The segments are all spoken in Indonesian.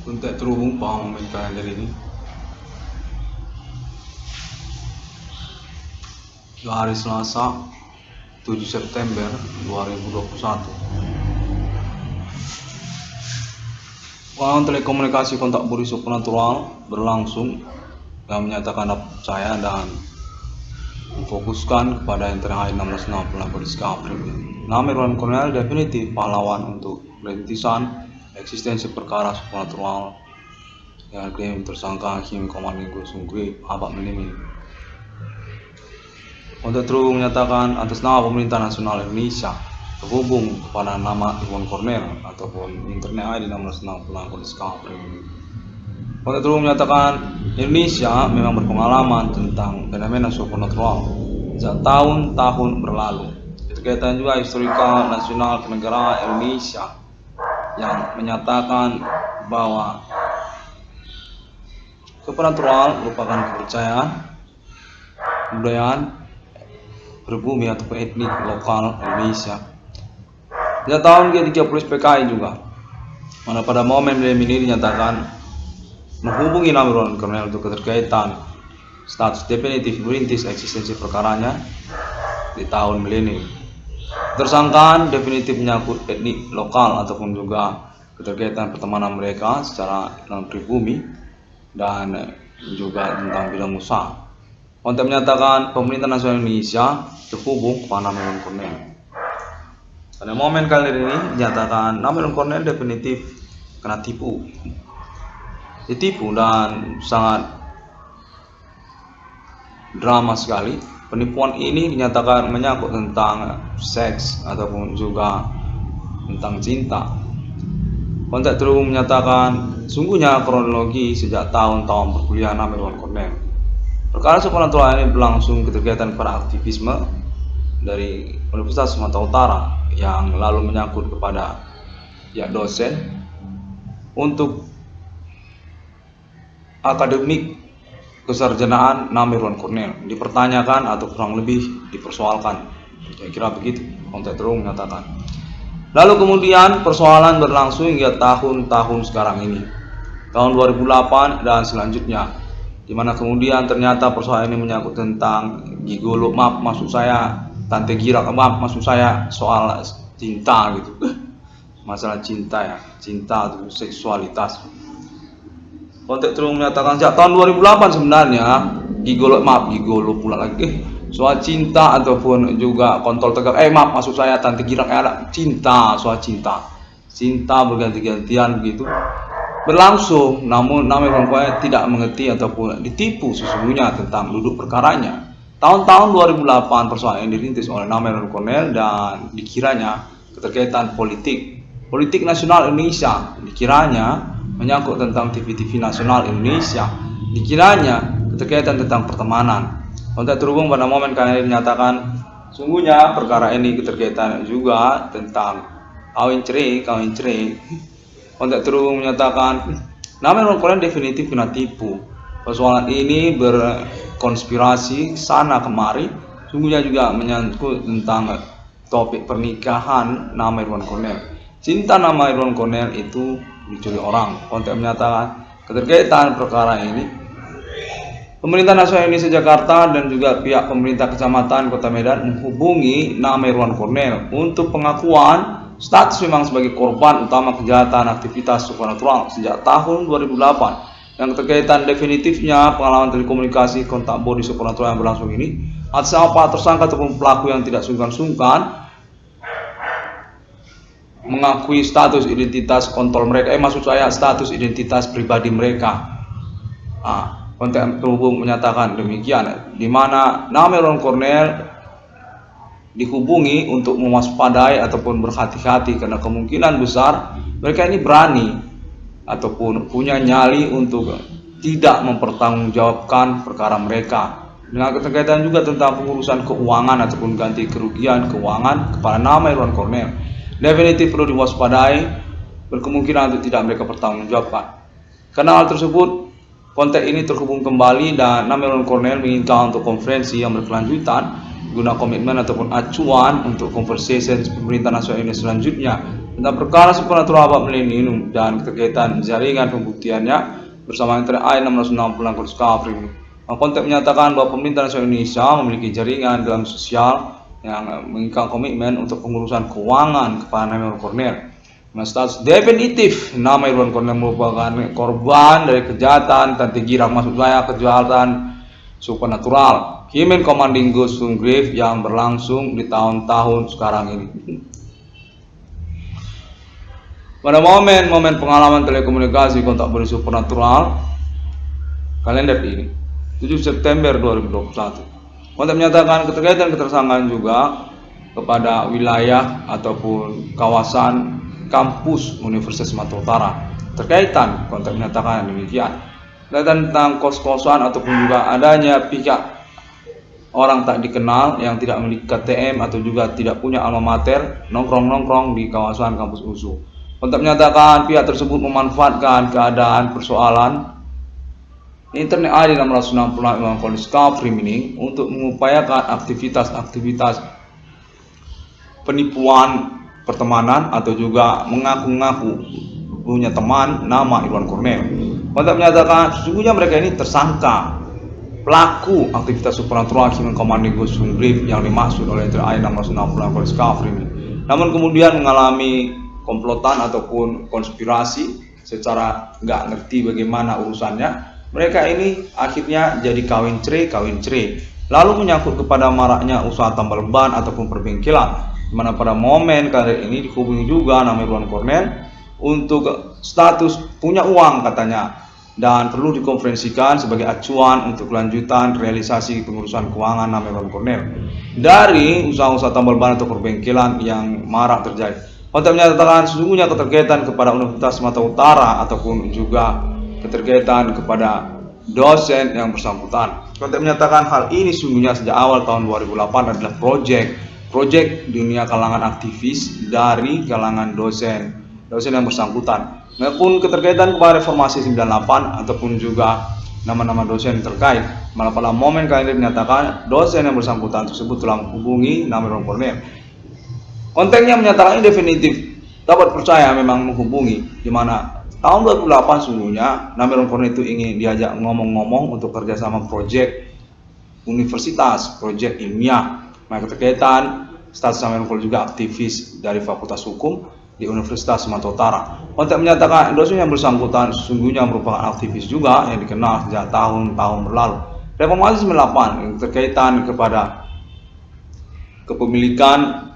Untuk terhubung paham kalender ini hari Selasa 7 September 2021. Pengalaman telekomunikasi kontak budi supernatural berlangsung yang menyatakan percaya dan memfokuskan kepada yang terakhir 1666 pada April. Nama Irwan Cornell definitif pahlawan untuk perintisan eksistensi perkara supernatural yang klaim tersangka Hakim Komanding Sungguh Abad Menimi. Untuk terus menyatakan atas nama Pemerintah Nasional Indonesia terhubung kepada nama Irwan Cornell ataupun internet ID 1666 pada April. Untuk terus menyatakan Indonesia memang berpengalaman tentang fenomena supernatural sejak tahun-tahun berlalu. Berkaitan juga historikal nasional kenegaraan Indonesia yang menyatakan bahwa supernatural merupakan kepercayaan kebudayaan berbumi atau etnik lokal Indonesia. Sejak tahun ke-30 PKI juga, mana pada momen ini dinyatakan menghubungi nama Irwan Cornell untuk keterkaitan status definitif merintis eksistensi perkaranya di tahun milenium. Tersangkaan definitif menyangkut etnik lokal ataupun juga keterkaitan pertemanan mereka secara pribumi dan juga tentang bidang usaha. Untuk menyatakan Pemerintah Nasional Indonesia terhubung kepada nama Irwan Cornell. Pada momen kali ini dinyatakan nama Irwan Cornell definitif kena ditipu dan sangat drama sekali. Penipuan ini dinyatakan menyangkut tentang seks ataupun juga tentang cinta. Kontak terhubung menyatakan sungguhnya kronologi sejak tahun-tahun perkuliahan nama Irwan Cornell. Perkara supernatural ini berlangsung keterkaitan pada aktivisme dari Universitas Sumatera Utara yang lalu menyangkut kepada pihak dosen untuk akademik kesarjanaan nama Irwan Cornell dipertanyakan atau kurang lebih dipersoalkan. Kira-kira begitu kontak terhubung menyatakan. Lalu kemudian persoalan berlangsung hingga tahun-tahun sekarang ini, tahun 2008 dan selanjutnya, di mana kemudian ternyata persoalan ini menyangkut tentang gigolo, maksud saya tante gira, maksud saya soal cinta gitu, masalah cinta ya, cinta atau seksualitas. Kontak terus menyatakan sejak tahun 2008 sebenarnya gigolo pula lagi soal cinta ataupun juga kontol tegak maksud saya tante girang ada cinta, soal cinta berganti-gantian begitu berlangsung, namun nama Irwan Cornell tidak mengerti ataupun ditipu sesungguhnya tentang duduk perkaranya. Tahun-tahun 2008 persoalan ini dirintis oleh nama Irwan Cornell dan dikiranya keterkaitan politik nasional Indonesia, dikiranya menyangkut tentang TV-TV nasional Indonesia, dikiranya keterkaitan tentang pertemanan. Kontak terhubung pada momen kali ini dinyatakan sungguhnya perkara ini keterkaitan juga tentang kawin cerai. Kontak terhubung menyatakan nama Irwan Cornell definitif kena tipu. Persoalan ini berkonspirasi sana kemari, sungguhnya juga menyangkut tentang topik pernikahan nama Irwan Cornell. Cinta nama Irwan Cornell itu dicuri orang. Kontak menyatakan keterkaitan perkara ini Pemerintah Nasional Indonesia Jakarta dan juga pihak pemerintah kecamatan Kota Medan menghubungi nama Irwan Cornell untuk pengakuan status memang sebagai korban utama kejahatan aktivitas supernatural sejak tahun 2008 yang keterkaitan definitifnya pengalaman telekomunikasi kontak bodi supernatural yang berlangsung ini atas apa tersangka ataupun pelaku yang tidak sungkan-sungkan mengakui status identitas kontol mereka, maksud saya status identitas pribadi mereka. Kontak terhubung menyatakan demikian, di mana nama Irwan Cornell dihubungi untuk mewaspadai ataupun berhati-hati karena kemungkinan besar mereka ini berani ataupun punya nyali untuk tidak mempertanggungjawabkan perkara mereka. Dengan keterkaitan juga tentang pengurusan keuangan ataupun ganti kerugian keuangan kepada nama Irwan Cornell, definitif perlu diwaspadai, berkemungkinan untuk tidak mereka pertanggungjawabkan. Karena hal tersebut, kontak ini terhubung kembali dan nama Irwan Cornell menginginkan untuk konferensi yang berkelanjutan guna komitmen ataupun acuan untuk conversation pemerintah nasional ini selanjutnya tentang perkara supernatural Bapak Melinium dan kegiatan jaringan pembuktiannya bersama NTRI 660 Discovery. Konteks menyatakan bahwa pemerintah nasional Indonesia memiliki jaringan dalam sosial yang mengikat komitmen untuk pengurusan keuangan kepada nama Irwan Cornel. Status definitif nama Irwan Cornel merupakan korban dari kejahatan Tante Girang, maksud saya kejahatan supernatural Human Commanding Ghost Grave yang berlangsung di tahun-tahun sekarang ini. Pada momen-momen pengalaman telekomunikasi kontak beri supernatural kalender ini 7 September 2021, kontak menyatakan keterkaitan juga kepada wilayah ataupun kawasan kampus Universitas Sumatera Utara. Terkaitan kontak menyatakan demikian. Dan tentang kos-kosan ataupun juga adanya pihak orang tak dikenal yang tidak memiliki KTM atau juga tidak punya alma mater nongkrong-nongkrong di kawasan kampus USU. Kontak menyatakan pihak tersebut memanfaatkan keadaan persoalan internet ID 660 Discovery ini untuk mengupayakan aktivitas-aktivitas penipuan pertemanan atau juga mengaku-ngaku punya teman nama Irwan Cornel. Kontak menyatakan sesungguhnya mereka ini tersangka pelaku aktivitas supernatural Human Commanding Ghost Grave yang dimaksud oleh NTRI 660 Discovery ini. Namun kemudian mengalami komplotan ataupun konspirasi secara nggak ngerti bagaimana urusannya. Mereka ini akhirnya jadi kawin cerai, lalu menyangkut kepada maraknya usaha tambal ban ataupun perbengkelan, di mana pada momen kali ini dihubungi juga nama Irwan Cornel untuk status punya uang katanya dan perlu dikonferensikan sebagai acuan untuk kelanjutan realisasi pengurusan keuangan nama Irwan Cornel dari usaha-usaha tambal ban atau perbengkelan yang marak terjadi. Kontak menyatakan sesungguhnya keterkaitan kepada Universitas Sumatera Utara ataupun juga keterkaitan kepada dosen yang bersangkutan. Kontak menyatakan hal ini sesungguhnya sejak awal tahun 2008 adalah proyek dunia kalangan aktivis dari kalangan dosen yang bersangkutan. Maupun keterkaitan kepada reformasi 98 ataupun juga nama-nama dosen terkait. Malah pada momen kali ini menyatakan dosen yang bersangkutan tersebut telah menghubungi nama Irwan Cornel. Kontennya menyatakan ini definitif dapat percaya memang menghubungi, di mana tahun 2008 sesungguhnya nama Irwan Cornel itu ingin diajak ngomong-ngomong untuk kerjasama proyek universitas, proyek ilmiah. Maka keterkaitan status nama Irwan Cornel juga aktivis dari Fakultas Hukum di Universitas Sumatera Utara. Kontak menyatakan dosen yang bersangkutan sesungguhnya merupakan aktivis juga yang dikenal sejak tahun-tahun berlalu. Reformasi 98 yang terkaitan kepada kepemilikan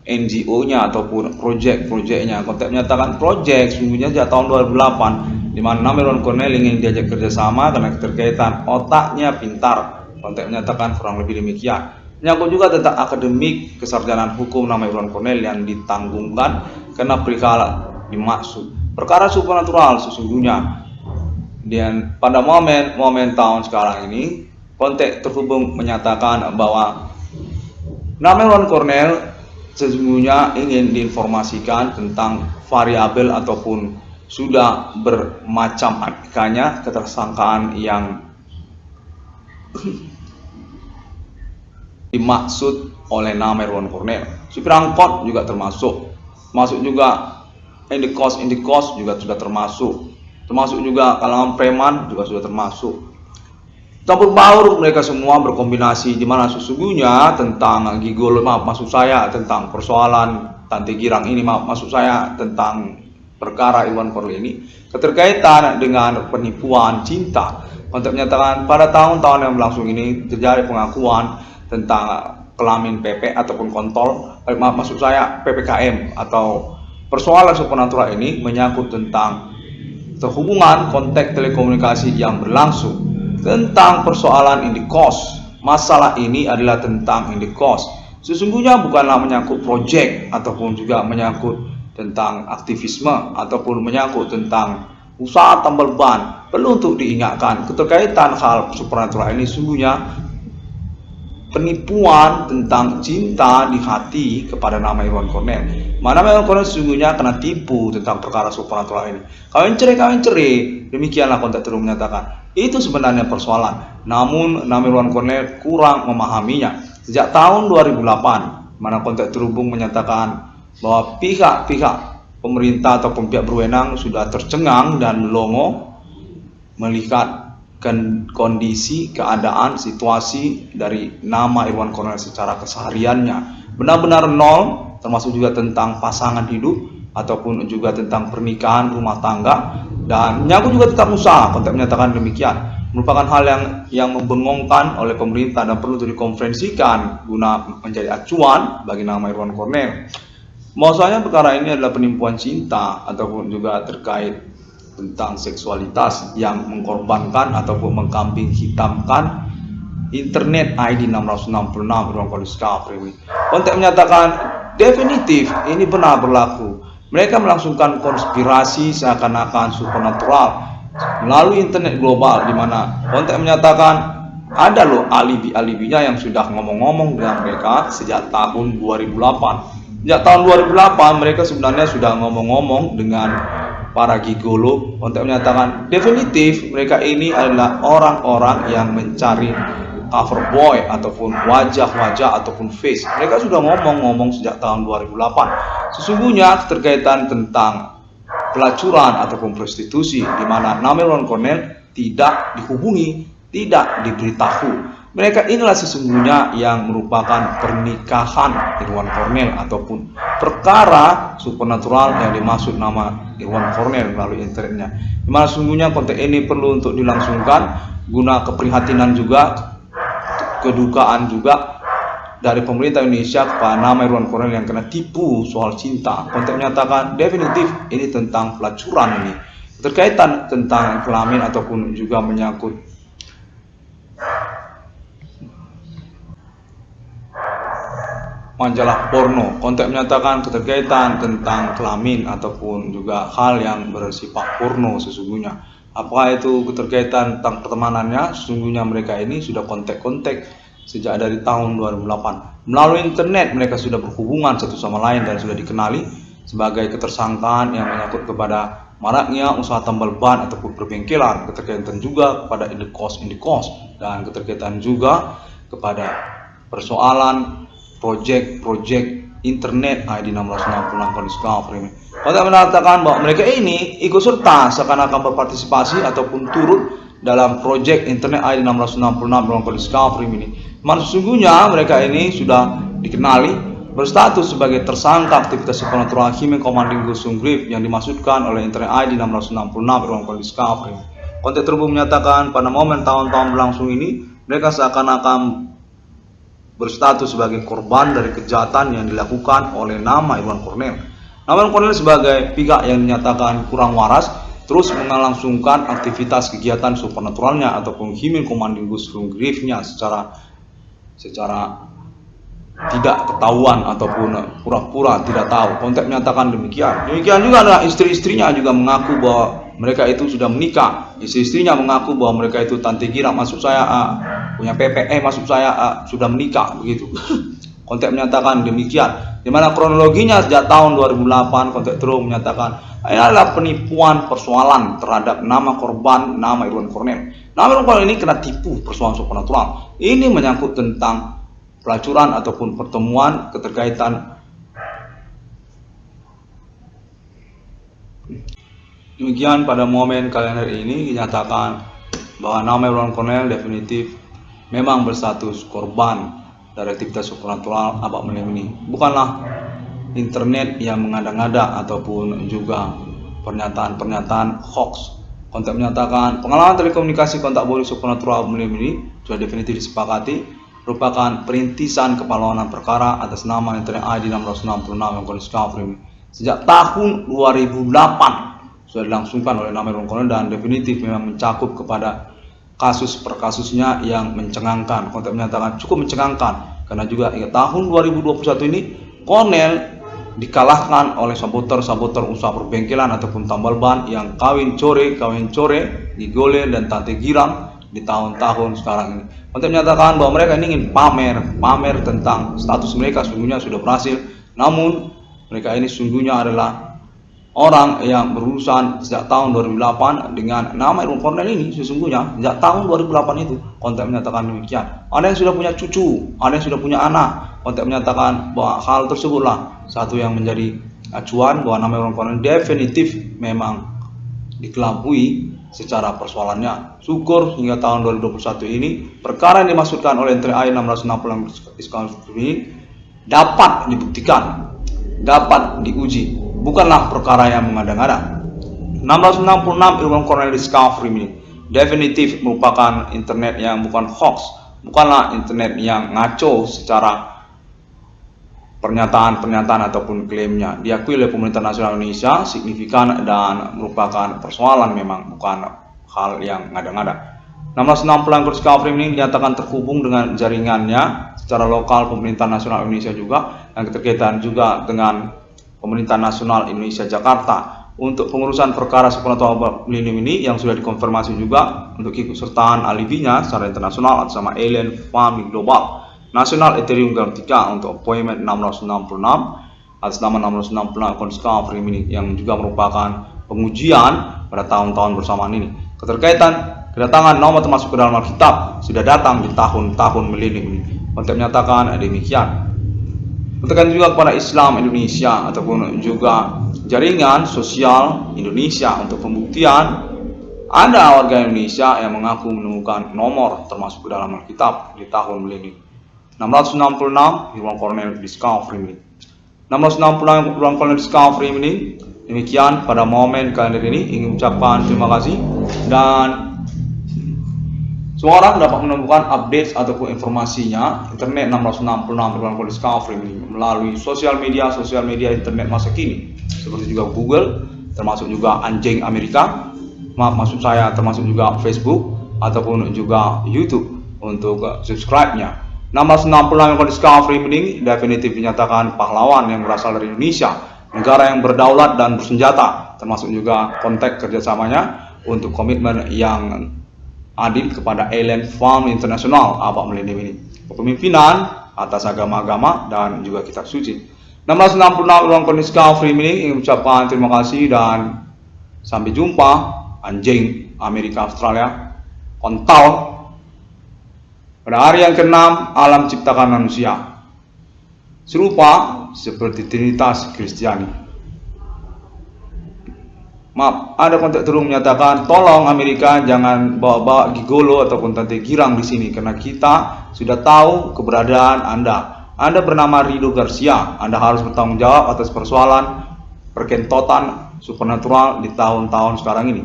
NGO-nya ataupun proyek-proyeknya. Kontak menyatakan proyek sesungguhnya sejak tahun 2008 di mana nama Irwan Cornel ingin diajak kerjasama karena keterkaitan otaknya pintar. Kontak menyatakan kurang lebih demikian. Menyangkut juga tentang akademik kesarjanaan hukum nama Irwan Cornel yang ditanggungkan karena perihal dimaksud perkara supernatural sesungguhnya. Dan pada momen tahun sekarang ini kontak terhubung menyatakan bahwa nama Irwan Cornel sesungguhnya ingin diinformasikan tentang variabel ataupun sudah bermacam adanya ketersangkaan yang dimaksud oleh nama Irwan Cornel. Supir angkot juga termasuk juga indikos juga sudah termasuk juga kalangan preman juga sudah termasuk. Campur baur mereka semua berkombinasi di mana sesungguhnya tentang gigolo, maksud saya tentang persoalan Tante Girang ini, maksud saya tentang perkara Irwan Cornel ini keterkaitan dengan penipuan cinta. Untuk menyatakan pada tahun-tahun yang berlangsung ini terjadi pengakuan tentang kelamin PP ataupun kontol, maksud saya PPKM atau persoalan supernatural ini menyangkut tentang hubungan konteks telekomunikasi yang berlangsung tentang persoalan indikos. Masalah ini adalah tentang indikos. Sesungguhnya bukanlah menyangkut proyek ataupun juga menyangkut tentang aktivisme ataupun menyangkut tentang usaha tambal ban. Perlu untuk diingatkan keterkaitan hal supernatural ini sesungguhnya penipuan tentang cinta di hati kepada nama Irwan Cornel. Mana Irwan Cornel sesungguhnya kena tipu tentang perkara supernatural ini. Kawin cerai, demikianlah kontak terus menyatakan. Itu sebenarnya persoalan. Namun nama Irwan Cornel kurang memahaminya. Sejak tahun 2008, mana kontak terhubung menyatakan bahwa pihak-pihak pemerintah atau pihak berwenang sudah tercengang dan melongo melihat kondisi, keadaan, situasi dari nama Irwan Cornel secara kesehariannya. Benar-benar nol, termasuk juga tentang pasangan hidup ataupun juga tentang pernikahan, rumah tangga, dan menyangkut juga tentang usaha. Konteks menyatakan demikian merupakan hal yang membengongkan oleh pemerintah dan perlu dikonferensikan guna menjadi acuan bagi nama Irwan Cornel. Bahwasanya perkara ini adalah penipuan cinta ataupun juga terkait tentang seksualitas yang mengkorbankan ataupun mengkambing hitamkan internet ID 666 Irwan Cornel Discovery. Konteks menyatakan definitif ini benar berlaku. Mereka melangsungkan konspirasi seakan-akan supernatural melalui internet global, di mana konteks menyatakan ada loh alibi-alibinya yang sudah ngomong-ngomong dengan mereka sejak tahun 2008. Sejak tahun 2008 mereka sebenarnya sudah ngomong-ngomong dengan para gigolo. Konteks menyatakan definitif mereka ini adalah orang-orang yang mencari cover boy ataupun wajah-wajah ataupun face. Mereka sudah ngomong-ngomong sejak tahun 2008. Sesungguhnya keterkaitan tentang pelacuran ataupun prostitusi di mana nama Irwan Cornel tidak dihubungi, tidak diberitahu. Mereka inilah sesungguhnya yang merupakan pernikahan Irwan Cornel ataupun perkara supernatural yang dimaksud nama Irwan Cornel melalui internetnya. Di mana sesungguhnya konteks ini perlu untuk dilangsungkan guna keprihatinan juga, kedukaan juga dari pemerintah Indonesia kepada nama Irwan Cornel yang kena tipu soal cinta. Konteks menyatakan definitif ini tentang pelacuran ini, terkaitan tentang kelamin ataupun juga menyangkut majalah porno. Konteks menyatakan keterkaitan tentang kelamin ataupun juga hal yang bersifat porno sesungguhnya. Apakah itu keterkaitan tentang pertemanannya? Sesungguhnya mereka ini sudah kontak-kontak sejak dari tahun 2008. Melalui internet mereka sudah berhubungan satu sama lain dan sudah dikenali sebagai ketersangkaan yang menyangkut kepada maraknya usaha tambal ban ataupun perbengkelan, keterkaitan juga kepada indekos dan keterkaitan juga kepada persoalan proyek internet ID 666 Discovery. Konteks mengatakan bahwa mereka ini ikut serta seakan-akan berpartisipasi ataupun turut dalam proyek internet ID 666 Discovery ini. Mana sesungguhnya mereka ini sudah dikenali berstatus sebagai tersangka aktivitas supernatural Human Commanding Ghost Grief yang dimaksudkan oleh internet ID 666 Discovery. Konteks terhubung menyatakan pada momen tahun-tahun berlangsung ini mereka seakan-akan berstatus sebagai korban dari kejahatan yang dilakukan oleh nama Irwan Cornel. Nama Irwan Cornel sebagai pihak yang dinyatakan kurang waras terus melangsungkan aktivitas kegiatan supernaturalnya ataupun Human Commanding Ghost Grief-nya secara tidak ketahuan ataupun pura-pura tidak tahu. Konteks menyatakan demikian. Demikian juga adalah istri-istrinya juga mengaku bahwa mereka itu sudah menikah. Istri-istrinya mengaku bahwa mereka itu Tante Gira maksud saya punya PPE maksud saya sudah menikah begitu. Konteks menyatakan demikian. Di mana kronologinya sejak tahun 2008 konteks terus menyatakan ini adalah penipuan persoalan terhadap nama korban nama Irwan Cornel. Nama Irwan Cornel ini kena tipu persoalan supernatural. Ini menyangkut tentang pelacuran ataupun pertemuan keterkaitan. Demikian pada momen kalender ini dinyatakan bahwa nama Irwan Cornel definitif memang berstatus korban dari aktivitas supernatural Abah Melim ini. Bukanlah internet yang mengada-ngada ataupun juga pernyataan-pernyataan hoax. Konteks menyatakan pengalaman telekomunikasi kontak bodi supernatural Abah Melim ini sudah definitif disepakati merupakan perintisan kepahlawanan perkara atas nama internet ID 666 Discovery sejak tahun 2008 sudah dilangsungkan oleh nama Irwan Cornel dan definitif memang mencakup kepada kasus per kasusnya yang mencengangkan. Konteks menyatakan cukup mencengangkan karena juga hingga tahun 2021 ini Cornel dikalahkan oleh saboter-saboter usaha perbengkelan ataupun tambal ban yang kawin core, digole dan Tante Girang di tahun-tahun sekarang ini. Konteks menyatakan bahwa mereka ini ingin pamer tentang status mereka sesungguhnya sudah berhasil. Namun mereka ini sesungguhnya adalah orang yang berurusan sejak tahun 2008 dengan nama Irwan Cornel ini sesungguhnya sejak tahun 2008 itu. Konteks menyatakan demikian. Ada yang sudah punya cucu, ada yang sudah punya anak. Konteks menyatakan bahwa hal tersebutlah satu yang menjadi acuan bahwa nama Irwan Cornel definitif memang dikelabui secara persoalannya. Syukur hingga tahun 2021 ini perkara yang dimaksudkan oleh NTRI 660 ini dapat dibuktikan, dapat diuji, bukanlah perkara yang mengada-ngada. 666 Irwan Cornel Discovery ini definitif merupakan internet yang bukan hoax, bukanlah internet yang ngaco secara pernyataan ataupun klaimnya. Diakui oleh pemerintah nasional Indonesia signifikan dan merupakan persoalan memang, bukan hal yang ngada-ngada. 666 Discovery ini dinyatakan terhubung dengan jaringannya secara lokal pemerintah nasional Indonesia juga, yang keterkaitan juga dengan pemerintah nasional Indonesia Jakarta untuk pengurusan perkara supernatural milenium ini yang sudah dikonfirmasi juga untuk keikutsertaan alibinya secara internasional atas nama Alien Family Global National Ethereum Galactica untuk appointment 666 atas nama 666 Discovery ini yang juga merupakan pengujian pada tahun-tahun bersamaan ini. Kedatangan nomor termasuk ke dalam Alkitab sudah datang di tahun-tahun milenium ini. Untuk menyatakan demikian. Tekan juga kepada Islam Indonesia ataupun juga jaringan sosial Indonesia untuk pembuktian ada warga Indonesia yang mengaku menemukan nomor termasuk ke dalam Alkitab di tahun milenium. 666 Irwan Cornel Discovery ini. 666 Irwan Cornel Discovery ini. Demikian pada momen kalender ini ingin ucapkan terima kasih, dan semua orang dapat menemukan update ataupun informasinya internet 666 Irwan Cornel Discovery ini melalui sosial media internet masa kini seperti juga Google, termasuk juga anjing Amerika. Maksud saya termasuk juga Facebook ataupun juga YouTube untuk subscribe-nya. 666 Discovery ini definitif dinyatakan pahlawan yang berasal dari Indonesia, negara yang berdaulat dan bersenjata, termasuk juga konteks kerjasamanya untuk komitmen yang adil kepada Alien Family International abad milenium ini, kepemimpinan atas agama-agama dan juga kitab suci. 666 Irwan Cornel Discovery ini ingin mengucapkan terima kasih dan sampai jumpa anjing Amerika Australia kontol pada hari yang ke-6 alam ciptakan manusia, serupa seperti Trinitas Kristiani. Maaf, ada kontak turun menyatakan tolong Amerika jangan bawa-bawa gigolo ataupun tante girang di sini karena kita sudah tahu keberadaan Anda. Anda bernama Rido Garcia. Anda harus bertanggung jawab atas persoalan perkentotan supernatural di tahun-tahun sekarang ini.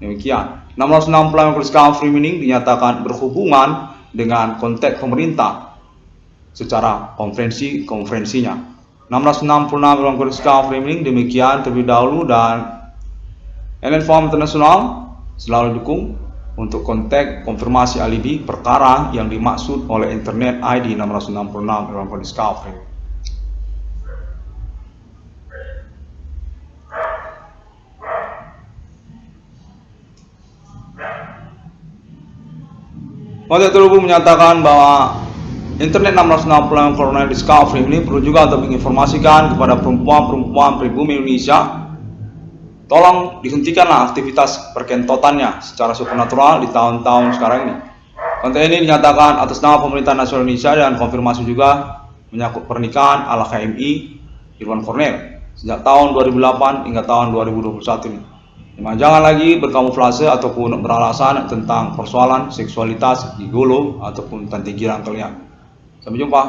Demikian. 666 Discovery ini dinyatakan berhubungan dengan konteks pemerintah secara konferensinya. 666 Discovery ini demikian terlebih dahulu, dan Alien Family International selalu dukung untuk konteks konfirmasi alibi perkara yang dimaksud oleh internet ID 666 Discovery. Kontak terhubung menyatakan bahwa internet 666 Cornel Discovery ini perlu juga untuk menginformasikan kepada perempuan-perempuan pribumi Indonesia, tolong dihentikanlah aktivitas perkentotannya secara supernatural di tahun-tahun sekarang ini. Konten ini dinyatakan atas nama pemerintah nasional Indonesia dan konfirmasi juga menyangkut pernikahan ala KMI Irwan Cornel sejak tahun 2008 hingga tahun 2021 ini. Jangan lagi berkamuflase ataupun beralasan tentang persoalan seksualitas gigolo ataupun tante girang kalian. Sampai jumpa.